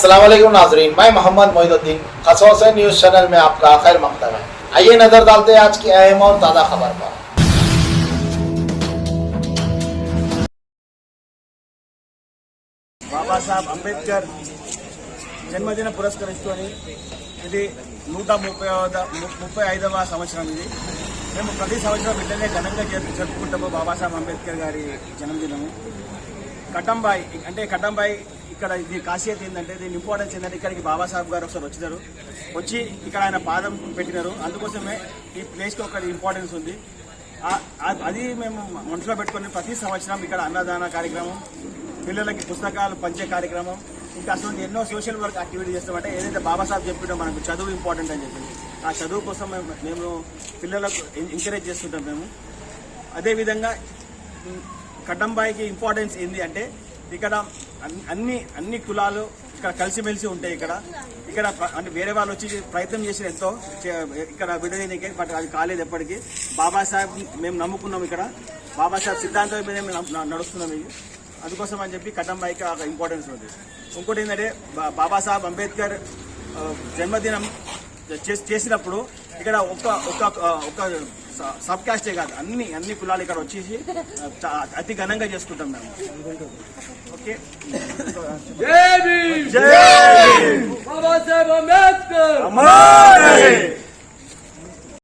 अस्सलाम वालेकुम नाजरीन, मैं मोहम्मद मोइनुद्दीन कसौस न्यूज़ चैनल में आपका खैर मकदम है। आइए नजर डालते हैं आज की अहम और ताज़ा खबर पर। బాబాసాహెబ్ అంబేద్కర్ జన్మదిన పురస్కరించుకొని ఇది 135వ సంవత్సరం. ఇది మేము ప్రతి సంవత్సరం ఇట్లనే ఘనంగా జరుపుకుంటాము బాబాసాహెబ్ అంబేద్కర్ గారి జన్మదినము. కటంబాయ్ అంటే కటంబాయ్ ఇక్కడ ఇది ఖాసియత్ ఏంటంటే, దీని ఇంపార్టెన్స్ ఏంటంటే, ఇక్కడికి బాబాసాహెబ్ గారు ఒకసారి వచ్చి ఇక్కడ ఆయన పాదం పెట్టినారు. అందుకోసమే ఈ ప్లేస్కి ఒక ఇంపార్టెన్స్ ఉంది. అది మేము మనసులో పెట్టుకొని ప్రతి సంవత్సరం ఇక్కడ అన్నదాన కార్యక్రమం, పిల్లలకి పుస్తకాలు పంచే కార్యక్రమం, ఇంకా అసలు ఎన్నో సోషల్ వర్క్ యాక్టివిటీ చేస్తామంటే, ఏదైతే బాబాసాహెబ్ చెప్పినో మనకు చదువు ఇంపార్టెంట్ అని చెప్పి ఆ చదువు కోసం మేము పిల్లలకు ఎంకరేజ్ చేస్తుంటాం. మేము అదేవిధంగా కటంబాయికి ఇంపార్టెన్స్ ఏంటి అంటే, ఇక్కడ అన్ని కులాలు ఇక్కడ కలిసిమెలిసి ఉంటాయి. ఇక్కడ అంటే వేరే వాళ్ళు వచ్చి ప్రయత్నం చేసిన ఎంతో ఇక్కడ విడదీయడానికి, బట్ అది కాలేదు ఎప్పటికీ. బాబాసాహెబ్ మేము నమ్ముకున్నాం, ఇక్కడ బాబాసాహెబ్ సిద్ధాంతం మీద మేము నడుస్తున్నాం. ఇది అందుకోసం అని చెప్పి కటంబాయికి ఒక ఇంపార్టెన్స్ ఉంది. ఇంకోటి ఏంటంటే, బాబాసాహెబ్ అంబేద్కర్ జన్మదినం చేసినప్పుడు ఇక్కడ ఒక సబ్ కాస్టే కాదు, అన్ని కులాలు ఇక్కడ వచ్చేసి అతి ఘనంగా చేసుకుంటాం మేము. ఓకే, జై బాబాసాహెబ్ అంబేద్కర్.